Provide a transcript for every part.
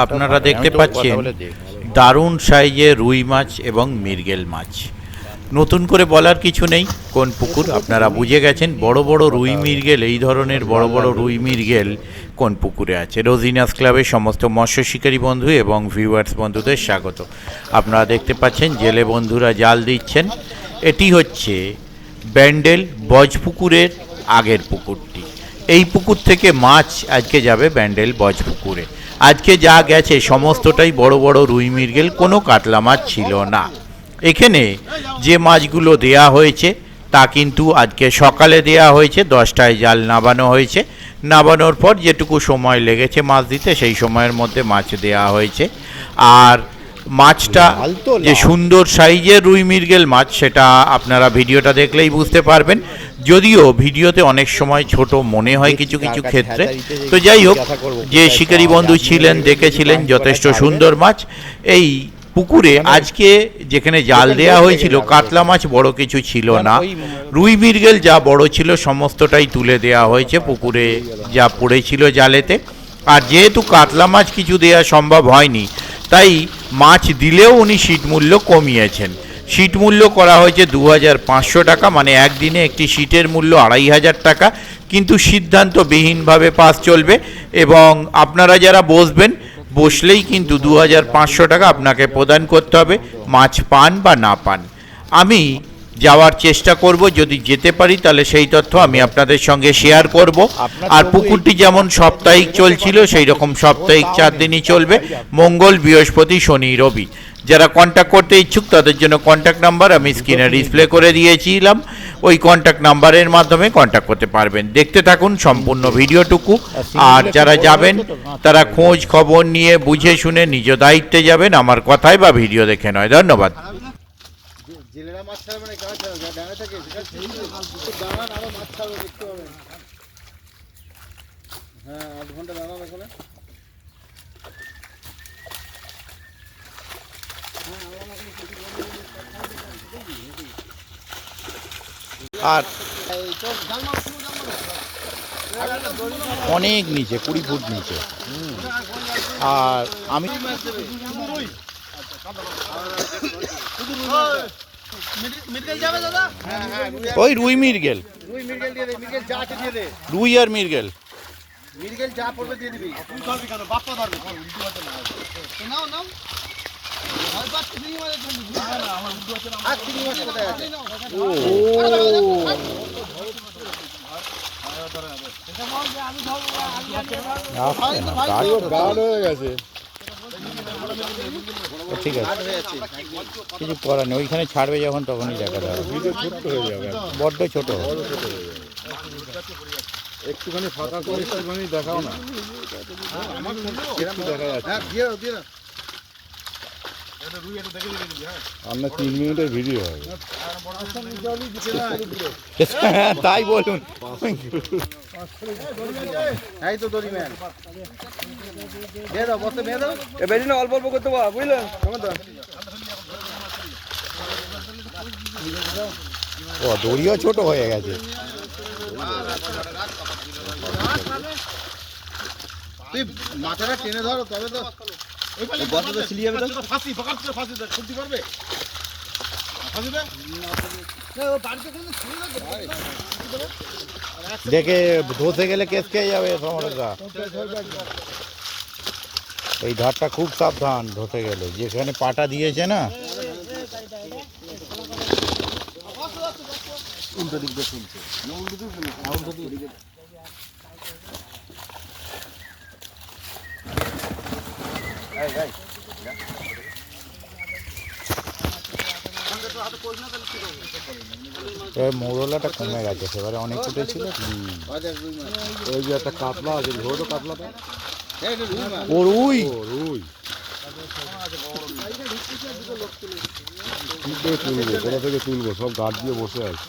আপনারা দেখতে পাচ্ছেন দারুণ সাইজের রুই মাছ এবং মৃগেল মাছ। নতুন করে বলার কিছু নেই, কোন পুকুর আপনারা বুঝে গেছেন। বড় বড় রুই মৃগেল, এই ধরনের বড় বড় রুই মৃগেল কোন পুকুরে আছে। রোজিনাস ক্লাবের সমস্ত মৎস্য শিকারী বন্ধু এবং ভিউয়ার্স বন্ধুদের স্বাগত। আপনারা দেখতে পাচ্ছেন জেলে বন্ধুরা জাল দিচ্ছেন। এটি হচ্ছে ব্যান্ডেল বজপুকুরের আগের পুকুরটি। এই পুকুর থেকে মাছ আজকে যাবে ব্যান্ডেল বজপুকুরে। আজকে যা গেছে সমস্তটাই বড় বড় রুই মৃগেল, কোনো কাতলা মাছ ছিল না। এখানে যে মাছগুলো দেয়া হয়েছে তা কিন্তু আজকে সকালে দেয়া হয়েছে, 10টায় জাল নাবানো হয়েছে। নাবানোর পর যেটুকু সময় লেগেছে মাছ দিতে, সেই সময়ের মধ্যে মাছ দেয়া হয়েছে। আর মাছটা যে সুন্দর সাইজের রুই মৃগেল মাছ, সেটা আপনারা ভিডিওটা দেখলেই বুঝতে পারবেন। যদিও ভিডিওতে অনেক সময় ছোট মনে হয় কিছু কিছু ক্ষেত্রে, তো যাই হোক, যে শিকারী বন্ধু ছিলেন দেখেছিলেন যথেষ্ট সুন্দর মাছ। এই পুকুরে আজকে যেখানে জাল দেয়া হয়েছিল, কাতলা মাছ বড় কিছু ছিল না। রুই মৃগেল যা বড় ছিল সমস্তটাই তুলে দেয়া হয়েছে পুকুরে যা পড়েছিল জালেতে। আর যেহেতু কাতলা মাছ কিছু দেয়া সম্ভব হয়নি, তাই মাছ দিলেও উনি সিট মূল্য কমিয়েছেন। সিট মূল্য করা হয়েছে 2500 টাকা, মানে একদিনে একটি সিটের মূল্য 2500 টাকা। কিন্তু সিদ্ধান্তবিহীনভাবে পাস চলবে, এবং আপনারা যারা বসবেন, বসলেই কিন্তু 2500 টাকা আপনাকে প্রদান করতে হবে, মাছ পান বা না পান। আমি যাওয়ার চেষ্টা করব, যদি যেতে পারি তাহলে সেই তথ্য আমি আপনাদের সঙ্গে শেয়ার করব। আর পুকুরটি যেমন সাপ্তাহিক চলছিল, সেই রকম সাপ্তাহিক 4 দিনই চলবে, মঙ্গল, বৃহস্পতি, শনি, রবি। যারা কন্ট্যাক্ট করতে ইচ্ছুক তাদের জন্য কন্ট্যাক্ট নাম্বার আমি স্ক্রিনে ডিসপ্লে করে দিয়েছিলাম, ওই কন্ট্যাক্ট নাম্বারের মাধ্যমে কন্ট্যাক্ট করতে পারবেন। দেখতে থাকুন সম্পূর্ণ ভিডিওটুকু। আর যারা যাবেন তারা খোঁজ খবর নিয়ে বুঝে শুনে নিজ দায়িত্বে যাবেন, আমার কথায় বা ভিডিও দেখে নয়। ধন্যবাদ। জেলেরা মাছ ছাড়বে না, কারা ছাড়বে? ডাঙা থাকে দাঁড়ান, আরো মাছ ছাড়বে, দেখতে পাবেন। হ্যাঁ, 8 ঘন্টা দাঁড়ান ওখানে। আর অনেক নিচে, 20 ফুট নিচে। আর আমি ওই রুই মৃগেল, রুই মৃগেল দিয়ে দে, মৃগেল যা আছে দিয়ে দে। রুই আর মৃগেল, মৃগেল যা পড়বে দিয়ে দিবি। তুই ধরবি কেন? বাপ্পা ধরবে। নাও নাও। আর চিংড়ি মাছ কোথায় আছে? ঠিক আছে, কিছু করার নেই। ওইখানে ছাড়বে যখন তখনই দেখা যাবে। ছোট্ট হয়ে যাবে, বড্ড ছোট। একটুখানি ফাঁকা করে একটুখানি দেখাও না। একটু দেখা যাচ্ছে। আপনার 3 মিনিটের ভিডিও হবে। তাই বলুন। এই তো দড়ি ম্যান দিয়ে দাও, বসে বেঁধে দাও। বেশি না, অল্প অল্প করতে পারো, বুঝলে? ও, দড়িও ছোট হয়ে গেছে। তুই মাথাটা টেনে ধরো, তবে তো বসে তো ছিলিয়ে যাবে। তো ফাঁসি ফাঁসি খুলতে পারবে? দেখে ধসে গেলে কেস খেয়ে যাবে সমস্যা। এই ধারটা খুব সাবধান, ধসে গেলে। যেখানে পাটা দিয়েছে না, উল্টো দিক দিয়ে শুনছে, উল্টো দিক। মৌরলাটা কমে গেছে, সেবারে অনেক উঠেছিল। ওই যে একটা কাতলা আছে, ধরো কাতলাটা। ও রুই, রুই তুলবো, কোথা থেকে তুলবো? সব গাছ দিয়ে বসে আছে।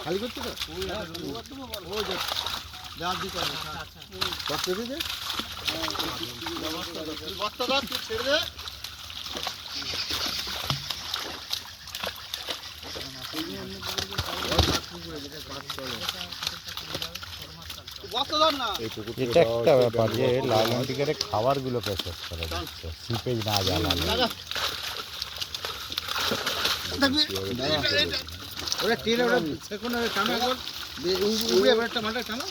খালি করছে তো ছেড়ে দে। বস্তা ধর না। এটা একটা ব্যাপার যে লাল টিকেটে খাবারগুলো প্রেসেস করে দিচ্ছে সিপেজ না জ্বালালে। ওরা টেলে ওরা সেকোন টানা কর উড়ে এবার একটা মাঠে টানা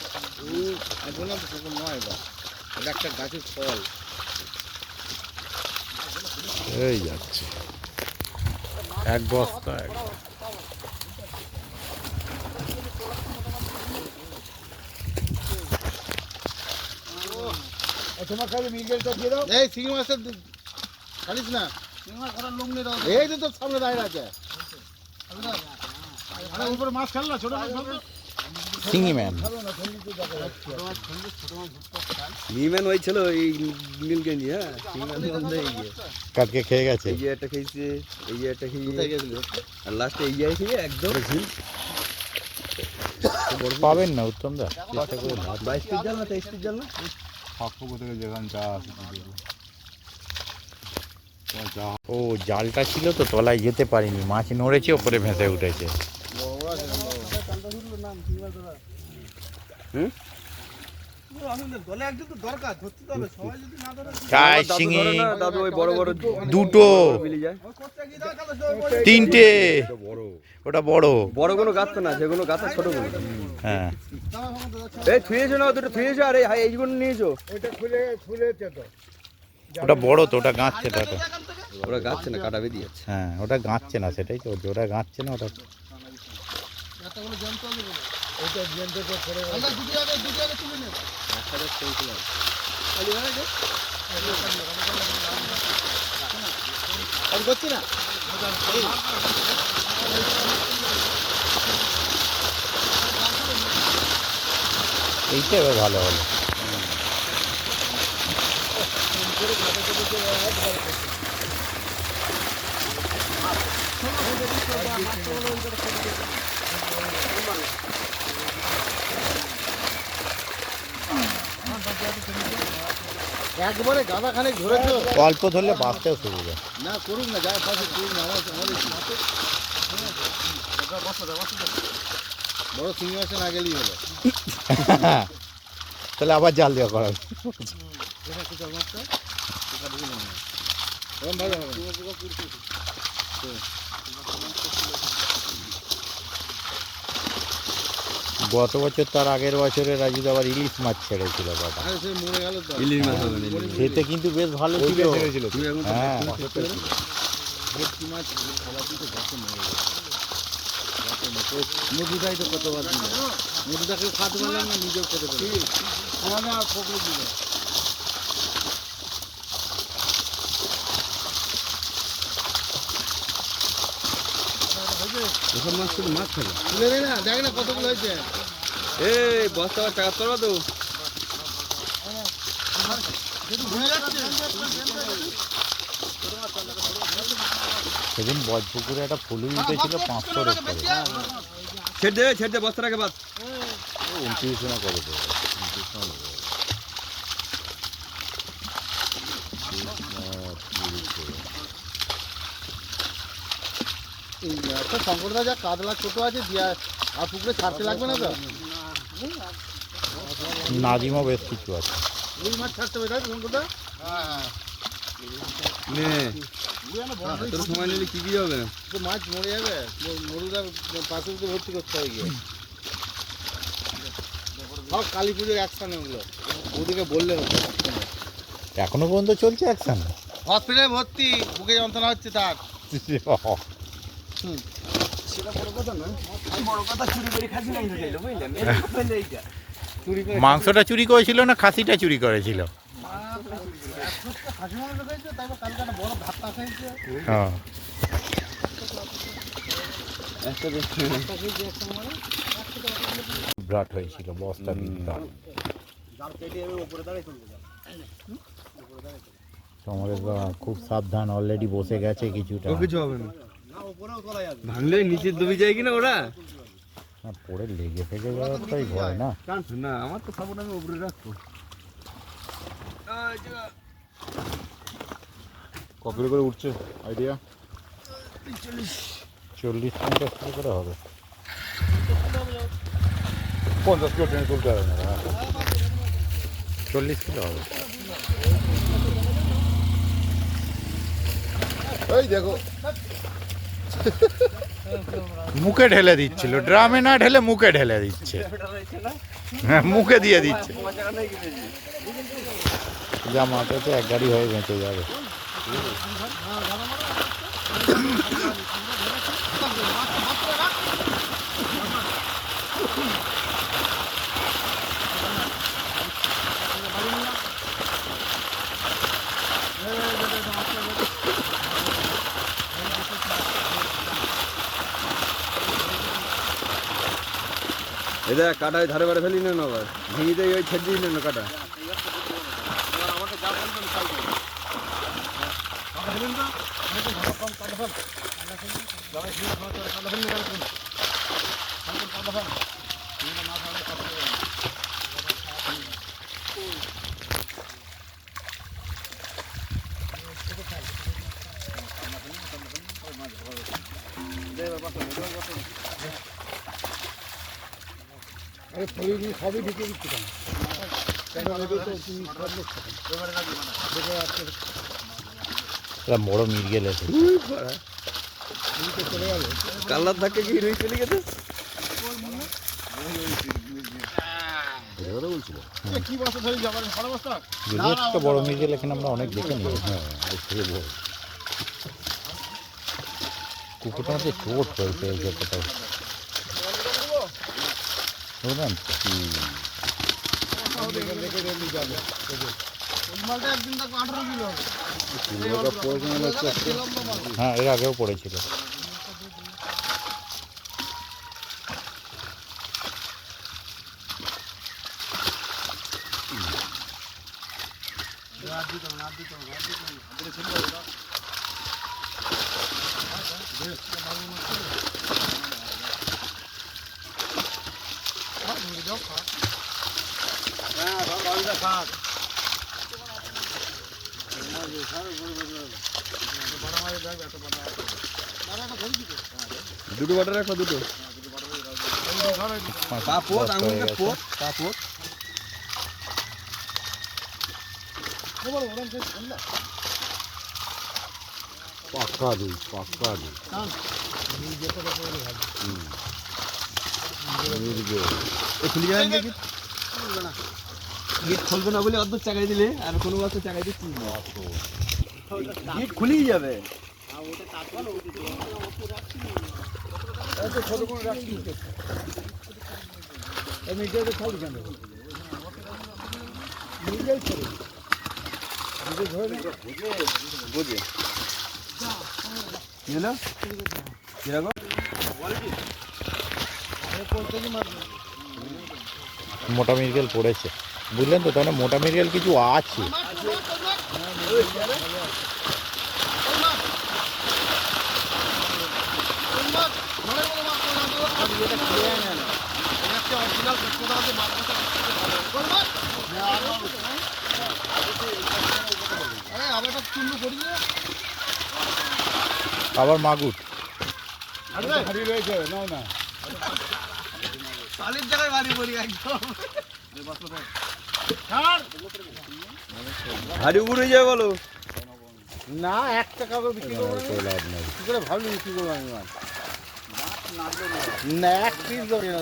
বললাম তো সেকোন নয় এবার এটা একটা গাছের ফল। এই যাচ্ছে এক বস্তা তোমার খালি মিলগেলটা দিয়ে দাও। এই চিংড়ি মাছটা খালিস না, চিংড়ি মাছ ধরার লোক নেই। এই যে তোর সামনে দাঁড়িয়ে আছে। আরে উপরে মাছ খেল না, ছোট মাছ খেল। সিঙ্গি ম্যান নিমেন ওই ছিল এই নীলকে নিয়ে। হ্যাঁ নিমেন বন্ধ হয়ে গিয়ে কাটকে খেয়ে গেছে। এই যে একটা খেয়েছে, এই যে একটা খেয়ে আর লাস্টে এই যাই খেয়ে একদম পাবেন না উত্তম দা, 22 পিস জাল না 23 পিস জাল না। ও জালটা ছিল তো তলায় যেতে পারিনি, মাছ নড়েছে ওপরে ভেসে উঠেছে। চাই শিঙি দাদু ওই বড় বড় দুটো মিলে যায়। তিনটে, ওটা বড় বড় কোনো গাছ তো না, যেগুলো গাছ ছোট গুলো। হ্যাঁ এই থুয়েছো না, দুটো থুয়েছো আর এইগুলো নিয়েছো। ওটা বড় তো, ওটা গাঁচ্ছে তো ওটা। ওরা গাছছে না, কাটা বেরিয়ে যাচ্ছে। হ্যাঁ ওটা গাঁচ্ছে না, সেটাই তো, ওটা গাঁচ্ছে না ওটা। করছি না এইটা এবার ভালো হলো। একবারে গাদা খানিক ধরেছো। অল্প ধরলে বাঁচতেও সুবিধা। না করুক না, যায় পাশে করুক না। বড় চিংড়ি মাছে না গেলেই হলো। তাহলে আবার জাল দেওয়া করা হবে। গত বছর তার আগের বছরে রাজু আবার ইলিশ মাছ ছেড়েছিল বাবা। মরে গেল তো ইলিশ মাছ হবে না। খেতে কিন্তু বেশ ভালো ছিল। হ্যাঁ মধুটাই তো কতবার দিল। মধুটাকে খাতে পারলাম না, নিজেও খেতে পারি আমার ফকরে দিল। ওসব মাছ শুধু মাছ খাবে। তুলে দে না, দেখ না কতগুলো হয়েছে। এই বস্তা আবার টাকা তোলা তো। সেদিন বজপুকুরে একটা ফুলু উঠেছিল 500-র উপরে। ছেড়ে দে বস্তাটাকে বাদ। 29 করে দেবো। একটা শঙ্করদা যা কাতলা ছোট আছে দিয়া আর পুকুরে ছাড়তে লাগবে না তো। নাজিমও বেশ কিছু আছে। রুই মাছ ছাড়তে হবে তাই তো শঙ্করদা? নে তোর সময় নিলে কি কি হবে? তো মাছ মরে যাবে, মরুদার পাশে তো ভর্তি করতে হবে গিয়ে। সব কালী পুজোর একসাথে ওগুলো ওদিকে বললে হতো। এখনো পর্যন্ত চলছে অ্যাকশন। হসপিটালে ভর্তি, বুকে যন্ত্রণা হচ্ছে তার। সেটা বড় কথা নয়, বড় কথা চুরি করে খাসি মাংস খেলো বুঝলেন। মাংসটা চুরি করেছিল না খাসিটা চুরি করেছিল? খাসি মাংস খাইছে, তারপর কালকে একটা বড় ভাতটা খাইছে। হ্যাঁ বিরাট হয়েছিল বস্তা বিরাট। সমরেশ বাবা খুব সাবধান, অলরেডি বসে গেছে কিছুটা। কিছু হবে না, ভাঙলে নিচে ডুবে যায় কিনা ওরা। পরে লেগে ফেগে যাওয়ারটাই ভয় না। না আমার তো সাপোর্ট আমি উপরে রাখবো। কপির করে উঠছে আইডিয়া 40-50 কিলো করে হবে। 50 কিলো ট্রেনে তুলতে হবে না। 40 কিলো হবে। এই দেখো মুখে ঢেলে দিচ্ছিল, ড্রামে না ঢেলে মুখে ঢেলে দিচ্ছে। হ্যাঁ, মুখে দিয়ে দিচ্ছে। যা মাথাতে এক গাড়ি হয়ে বেঁচে যাবে। এটা কাটায় ধারে বারে ফেলি না আবার ভেঙে দেয় ওই ছেড়ে দিলেন না কাটা। আরে ফলি নিয়ে সবই ঢুকে দিচ্ছি কেন এদের তো তুমি সব লোক বড় মির্গেল আছে। চলে গেল কাল্লার ধাক্কে কি রুই চলে গেছে। কি বস্তা ধরে যাবার বড় বস্তা তো বড় মির্গেল এখানে আমরা অনেক দেখে নিই। হ্যাঁ, কুকুরটার মধ্যে চোট হয়েছে এই জায়গাটায়, বুঝলেন? হ্যাঁ, এর আগেও পড়েছিল। দুটো বাটার রাখো দুটো পাপোট আঙুলটা পোট পাপোট পাক্কা দুই খুলে যাবেন দেখি গেট খুলবে না বলে অর্ধেক চাকাই দিলে আর কোনো বছর চাকাই দিচ্ছি গেট খুলেই যাবে। ছোট করে রাখছি মিডিয়াতে খালি কেন মিডিয়াই ছেড়ে বুঝে কি হলো কিরকম মোটা মির্গেল পড়েছে, বুঝলেন তো? তাহলে মোটা মির্গেল কিছু আছে। আবার মাগুর হারিয়ে রয়েছে নাও না শালির জায়গায় বাড়ি পড়ি একদম হাড়ি উড়ে যায় বলো না 1 টাকা করে বিক্রি করবো লাভ নেই। কি করে ভাবলি বিক্রি করবো আমি মাছ না 1 পিস ধরে না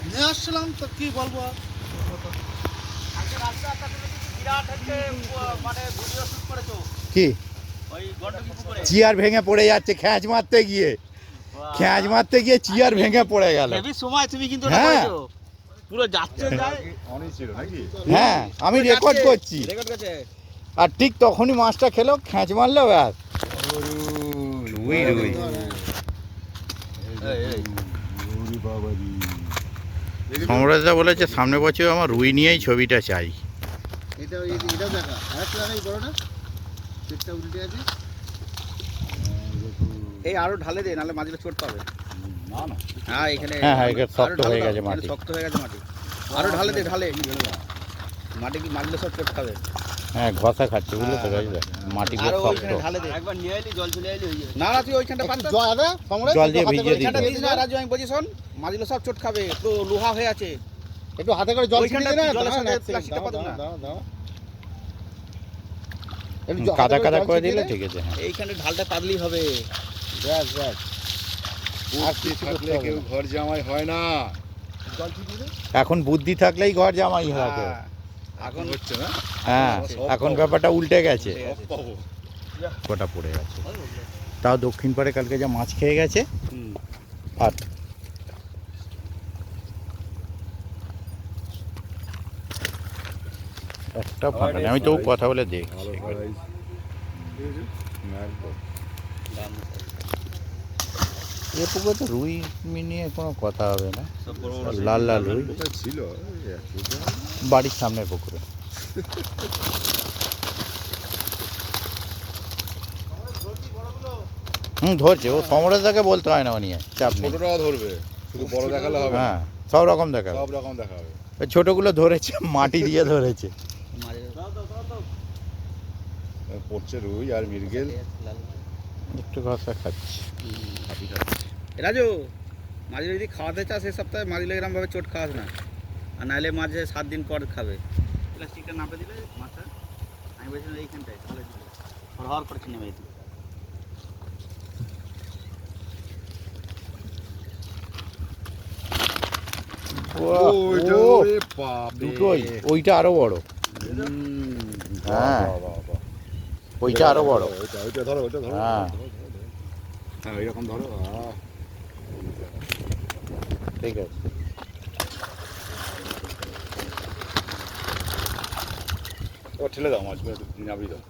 নিয়ে আসছিলাম তো কি বলবো আর। কি চেয়ার ভেঙে পড়ে যাচ্ছে খ্যাঁচ মারতে গিয়ে, চেয়ার ভেঙে পড়ে গেল। সময় তুমি কিন্তু হ্যাঁ পুরো যাচ্ছে যায় হ্যাঁ, আমি রেকর্ড করছি। রেকর্ড করছে আর ঠিক তখনই মাছটা খেলো, খ্যাঁচ মারলো ব্যাস। রুই রুই সমরেশদা বলেছে সামনে বছর আমার রুই নিয়েই ছবিটা চাই। এটাও দেখা আরেকটা দেখা এই বড়টা পেটটা উল্টে আছে। এই আরো ঢালে দে নালে মাটিতে চোট পাবে হ্যাঁ এখানে হ্যাঁ, এখানে শক্ত হয়ে গেছে মাটি। শক্ত হয়ে গেছে মাটি আরো ঢালে দে ঢালে মাটি কি মারলে সব চোট খাবে। হ্যাঁ ঘষা খাচ্ছে বুঝলে তো গাইজ মাটি বেশ আরো শক্ত। ওইখানে ঢালে দে। একবার নিয়ে এলি জল চলে এলি হয়ে যাবে। না না তুই ওইখানটা পাত্তা জল দে সমরে জল দিয়ে ভিজিয়ে ওইখানটা দিতে দিস না রাজু, আমি বলছি শোন, মারলে সব চোট খাবে, পুরো লোহা হয়ে আছে। একটু হাতে করে জল ওইখানটা ছিটিয়ে দে না, জলের দাঁড়া সাথে না, এক সেকেন্ড, প্লাস্টিকটা পাতো না। দাঁড়া। কাদা কাদা করে দিলে ঠিক আছে। হ্যাঁ এইখানে ঢালটা পাতলেই হবে। ব্যাস ব্যাস। আর কিছু থাকলে কেউ ঘর জামাই হয় না। জল ছিটিয়ে দে। এখন বুদ্ধি থাকলেই ঘর জামাই থাকে। হ্যাঁ, এখন হচ্ছে না হ্যাঁ এখন ব্যাপারটা উল্টে গেছে। ঠিক আছে। পাবো কটা পড়ে গেছে তাও দক্ষিণ পাড়ে কালকে যা মাছ খেয়ে গেছে। আর একটা ফাঁকা নেই, আমি তো কথা বলে দেখছি। ভালো ভাই একদম এ পুকুরে তো রুই নিয়ে কোনো কথা হবে না, সব বড় বড় লাল লাল রুই কোথায় ছিল বাড়ির সামনের পুকুরে। ধরছে, ও সমরেশদাকে বলতে হয় না, ও নিয়ে চাপ নেই। ছোটটাও ধরবে, শুধু বড় দেখালে হবে না, হ্যাঁ সব রকম দেখাবে। সব রকম দেখা হবে। ওই ছোটগুলো ধরেছে মাটি দিয়ে ধরেছে। পড়ছে রুই আর মৃগেল। একটু ঘষা খাচ্ছি। রাজু, মাঝে যদি খাওয়াতে চাস এই সপ্তাহে মাঝলে এরকম ভাবে চোট খাওয়াস না, আর নাহলে মাঝে 7 দিন পর খাবে। প্লাস্টিকটা নাপে দিলে মাছটা, আমি বলছিলাম এইখানটায় তাহলে হর করছে নেমে যেত। ওইটা ও, ওরে বাপরে। দুটোই, ওইটা আরো বড়। হ্যাঁ বাহ, বাহ, বাহ। ওইটা আরো বড়। ওইটা ধরো, ওইটা ধরো। হ্যাঁ। হ্যাঁ এইরকম ধরো। ঠিক আছে। ও ঠেলে দাও মাছগুলো, নাবি দাও।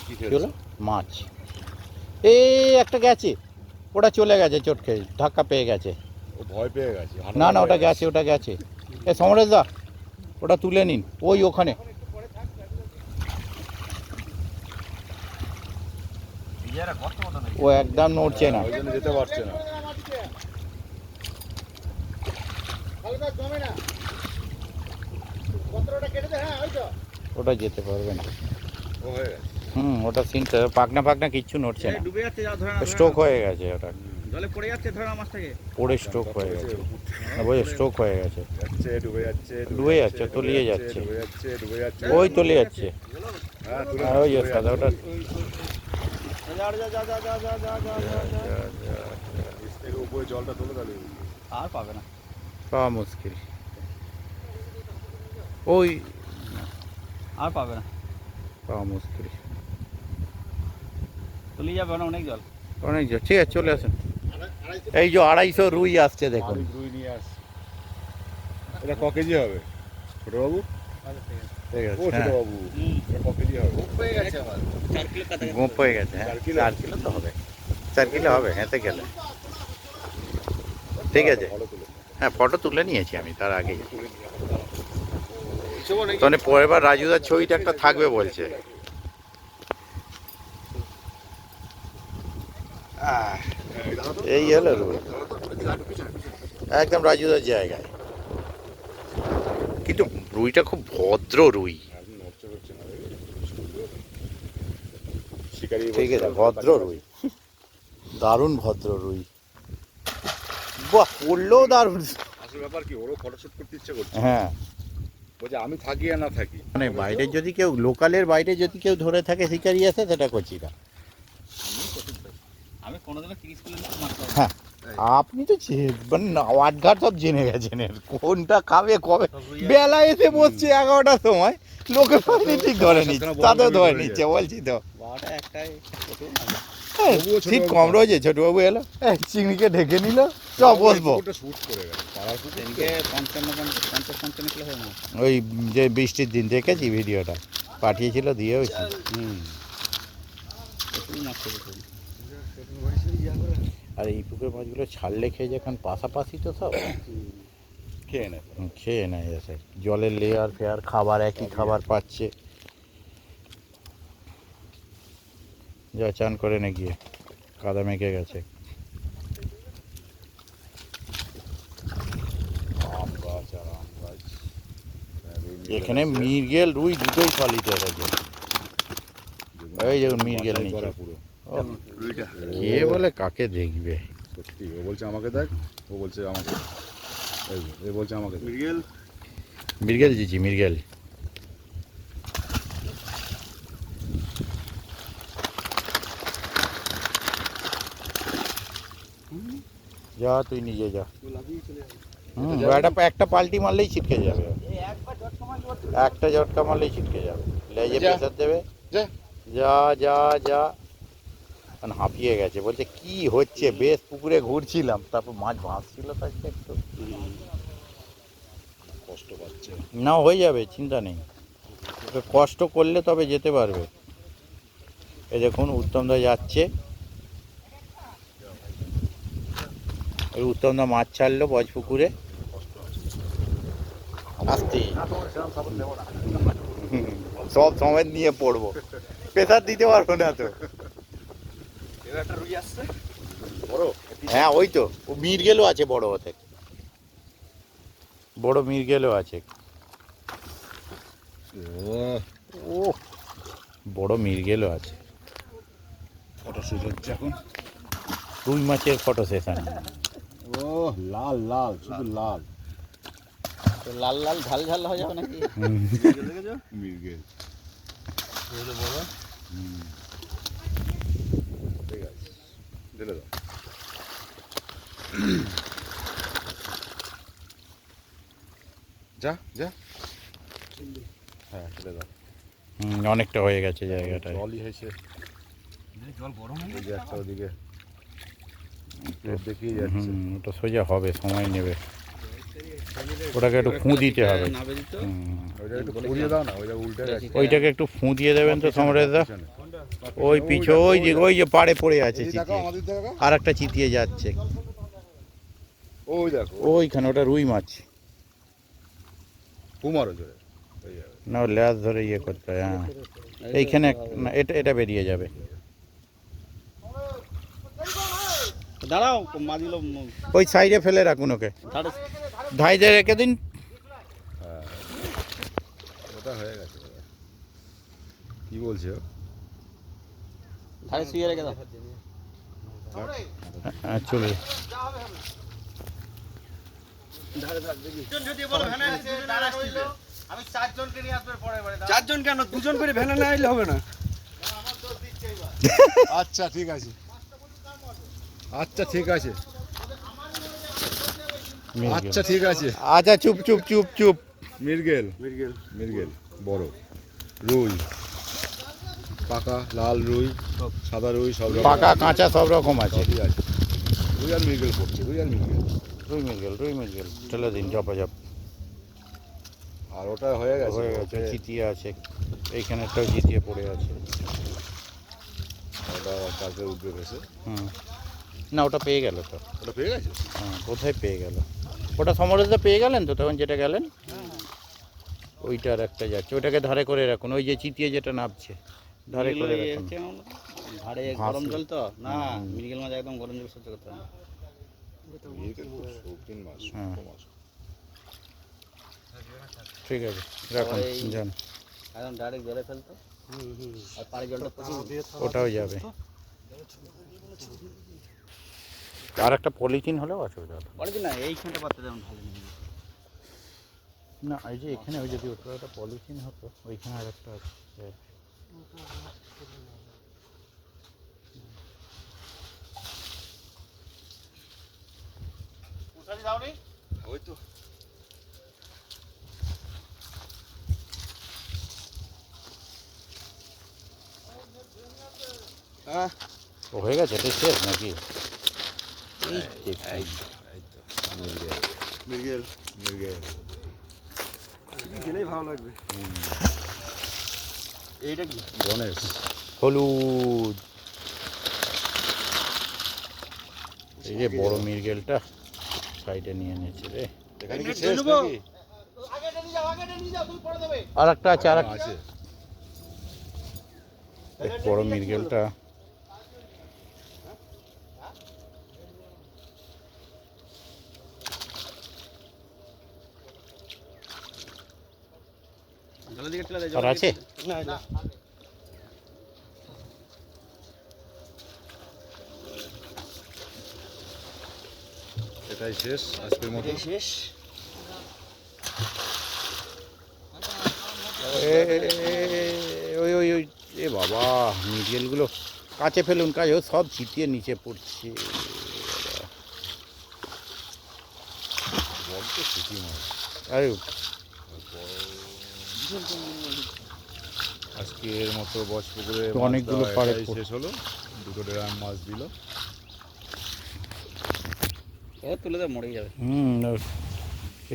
কি কি হলো? মাছ এই একটা গেছে, ওটা চলে গেছে চোট খেয়ে, ধাক্কা পেয়ে গেছে। ও ভয় পেয়ে গেছে। না না ওটা গেছে, ওটা গেছে। এ সমরেশ দা ওটা তুলে নিন, ওই ওখানে। ও একদম নড়ছে না। ওই জন্য যেতে পারছে না। হালকা জমে না। পত্রটা কেটে দে, হ্যাঁ ওই তো। ওটা যেতে পারবে না। ও হয়ে গেছে। ওটা সিনটা পাকনা ফাকনা কিচ্ছু নড়ছে না, ডুবে যাচ্ছে, যাও ধরে না, স্ট্রোক হয়ে গেছে। ওটা জলে পড়ে যাচ্ছে, ধরে না মাছটাকে। পড়ে স্ট্রোক হয়ে গেছে। ওই স্ট্রোক হয়ে গেছে। যাচ্ছে, ডুবে যাচ্ছে, ডুবে যাচ্ছে, তলিয়ে যাচ্ছে। ডুবে যাচ্ছে, ডুবে যাচ্ছে। ওই তলিয়ে যাচ্ছে। হ্যাঁ, তুলে আর ওই যে ডুবে সাদা যাচ্ছে। ওটা নিচ থেকে উপরে জলটা তোলে তাহলে। আর পাবে না। পাওয়া মুশকিল। ওই আর পাবে না, পাওয়া মুশকিল। তলিয়ে যাবে না, অনেক জল। অনেক জল। ঠিক আছে চলে আসুন। এই যে 250 রুই আসছে দেখুন। মালিক রুই নিয়ে আসছে। এটা ক কেজি হবে ছোটবাবু? ঠিক ও আছে, হ্যাঁ ছোটবাবু, এটা ক কেজি হবে? হয়ে গেছে আমার 4 কিলো কাটা গেছে। গোপ হয়ে গেছে। হ্যাঁ 4 কিলো? 4 কিলো তো হবে, 4 কিলো হবে হেঁটে গেলে। ঠিক আছে, ভালো তুলে। হ্যাঁ ফটো তুলে নিয়েছি আমি তার আগে। তাহলে পরের বার রাজুদার ছবিটা একটা থাকবে বলছে। এই হলো রুই, একদম রাজুদার জায়গায়। কিন্তু রুইটা খুব ভদ্র রুই। এখন নড়ছে হচ্ছে না। শিকারি ঠিক আছে, ভদ্র রুই, দারুণ ভদ্র রুই। বাহ, পড়লেও দারুণ। আসল ব্যাপার কি, ওরও ফটোশুট করতে ইচ্ছে করছে। হ্যাঁ বলছে আমি থাকি আর না থাকি। মানে বাইরে যদি কেউ, লোকালের বাইরে যদি কেউ ধরে থাকে শিকারি আছে, সেটা করছি না। আমি কোনোদিনও 30 কিলো মাছ পাবো। হ্যাঁ আপনি তো মানে আটঘাট সব জেনে গেছেন এর কোনটা খাবে কবে। বেলা এসে বসছে 11টার সময়, লোকে পানি ঠিক ধরে নিচ্ছে, তাতেও ধরে নিচ্ছে বলছি তো। 12টা 1টায় প্রচুর মাছ। হ্যাঁ, তবুও ছোটবাবু ঠিক কম রয়েছে। ছোটবাবু এলো, চিংড়িকে ঢেকে নিল, চ বসবো। ওটা শুট করে গেল পাড়ার পুকুর। দিনকে 50-55 কিলো হয় মাছ। ওই যে বৃষ্টির দিন দেখেছি ভিডিওটা পাঠিয়েছিল, দিয়েওছি। প্রচুর মাছ পেয়েছি। আর এই পুকুরের মাছগুলো ছাড়লে খেয়ে যখন পাশাপাশি তো সব খেয়ে নেয়। খেয়ে নেয় এসে, জলের লেয়ার ফেয়ার খাবার একই খাবার পাচ্ছে। যা চান করে নে গিয়ে, কাদা মেখে গেছে। আম গাছ আর আম গাছ। এখানে মৃগেল রুই দুটোই সলিটার আছে। এই দেখুন মৃগেল বাছাই নিচে। করা পুরো ওহ, রুইটা কে বলে কাকে দেখবে। সত্যি ও বলছে আমাকে দেখ, ও বলছে আমাকে, এই যে, এ বলছে আমাকে মৃগেল। মৃগেল দিচ্ছি মৃগেল। যা তুই নিজে যা। একটা পাল্টি মারলেই ছিটকে যাবে, একটা ঝটকা মারলেই ছিটকে যাবে, লেজে যা। প্রেসার দেবে। যা। যা যা যা এখন হাঁপিয়ে গেছে, বলছে কি হচ্ছে, বেশ পুকুরে ঘুরছিলাম, তারপর মাছ ভাসছিল তো আজকে একটু। কষ্ট পাচ্ছে। না হয়ে যাবে, চিন্তা নেই, ওকে কষ্ট করলে তবে যেতে পারবে। এই দেখুন উত্তমদা যাচ্ছে, এই উত্তমদা মাছ ছাড়লো বজপুকুরে। আসতে সব সময় নিয়ে পড়বো, প্রেসার দিতে পারবো না তো। হ্যাঁ ওই তো, ও মৃগেলও আছে বড় হতে, বড় মৃগেলও আছে। ও বড় মৃগেলও আছে। ফটো শুট হচ্ছে এখন। রুই মাছের ফটো সেশন। ও লাল লাল, শুধু লাল তো লাল লাল ঝাল ঝাল হয়ে যাবে নাকি? মৃগেল। ঠিক আছে, ঢেলে দাও। যা যা, হ্যাঁ ঢেলে দাও। অনেকটা হয়ে গেছে জায়গাটা। জলই হয়েছে, জল গরম হয়ে ওই যে একটা ওদিকে দেখিয়ে যাচ্ছে। ওটা সোজা হবে, সময় নেবে, ওটাকে একটু ফুঁ দিতে হবে। নাবে দিত ওইটা একটু পুড়িয়ে দাও না, ওইটা উল্টে গেছে। ওইটাকে একটু ফুঁ দিয়ে দেবেন তো সমরেশদা। ওই পিছু ওই যে পাড়ে পড়ে আছে চিতিয়ে, আমাদের দেখো, আর একটা চিতিয়ে যাচ্ছে ওই দেখো, ওইখানে, ওটা রুই মাছ। কুমারও জোরে হয়ে যাবে। না ল্যাস ধরে ইয়ে করতে হয়, হ্যাঁ এইখানে না, এটা এটা বেরিয়ে যাবে। দাঁড়াও মাছগুলো ওই সাইডে ফেলে রাখুন ওকে, ধারে ধাইতে রেখে দিন। হ্যাঁ ওটা হয়ে গেছে। কি বলছে ও? ধারে শুয়ে রেখে দাও। হ্যাঁ চলে আমি চারজনকে নিয়ে আসবে পরে পরে। চারজন কেন, দুজন করে ভ্যানে না এলে হবে না? আচ্ছা ঠিক আছে, আচ্ছা ঠিক আছে, আচ্ছা ঠিক আছে। আচ্ছা চুপ চুপ চুপ চুপ। মৃগেল, মৃগেল মৃগেল বড় রুই, পাকা লাল রুই, সাদা রুই, সব রকম পাকা কাঁচা সব রকম আছে। সবই আছে। রুই আর মৃগেল পড়ছে, রুই আর মৃগেল। রুই মির্গেল ঠেলে দিন ঝপাঝপ। আর ওটা হয়ে গেছে, হয়ে গেছে, ওতে- চিতিয়ে আছে, এইখানে একটাও চিতিয়ে পড়ে আছে। ওটা কালকে উঠবে ভেসে। হুম, না ওটা পেয়ে গেল তো। ওটা পেয়ে গেছে। হ্যাঁ কোথায় পেয়ে গেল, ওটা সমরেশদা পেয়ে গেলেন তো তখন যেটা গেলেন। ওইটার একটা যাচ্ছে, ওইটাকে ধারে করে রাখুন, ওই যে চিতিয়ে যেটা নামছে ধারে করে রাখুন। ধারে ভাসে। গরম জল তো না, মৃগেল মাছ একদম গরম জল সহ্য করতে হয় না। মৃগেল খুব শৌখিন মাছ, হ্যাঁ। সূক্ষ্ম মাছ। ঠিক আছে রাখুন, ওই- যান। একদম ডাইরেক্ট জলে ফেলতো আর পাড়ি জলটা ওটাও যাবে। আর একটা পলিথিন হলেও অসুবিধা হতো বলে কি না এইখানটা পাততে যেমন ভালো নেই। না, এই যে এখানে ওই যদি ওটা একটা পলিথিন হতো, ওইখানে আর একটা আছে। মশারি দাও নি? ওই তো ও হয়ে গেছে, এটা শেষ নাকি? এই দেখুন। এই তো মৃগেল, মৃগেল মৃগেল। গেলেই ভালো লাগবে। এইটা কি? গণেশ। হলুদ, এই যে বড় মৃগেলটা সাইডে নিয়ে নিয়েছে রে। এখানে কি শেষ নাকি? আর একটা আছে, আর একটা আছে। বড় মৃগেলটা। জলের দিকে ঠেলে দে আর আছে? না না এটাই শেষ আজকের মতো। শেষ ওই ওই ওই এ বাবা মৃগেলগুলো কাছে ফেলুন কাছে সব ছিটিয়ে নিচে পড়ছে। বড় তো ছুটি মাছ। আরে আজকের মতো বজপুকুরে তো অনেকগুলো পাড়ে পড়ে। শেষ হলো, দুটো ড্রাম মাছ দিল। ও তুলে দে মরেই যাবে।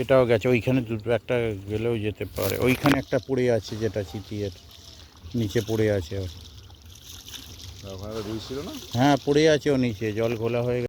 এটাও গেছে, ওইখানে দুটো একটা গেলেও যেতে পারে। ওইখানে একটা পড়ে আছে যেটা ছিটিয়ে নিচে পড়ে আছে। ওখানে রুই ছিল না? হ্যাঁ পড়ে আছে ও নিচে, জল ঘোলা হয়ে গেছে।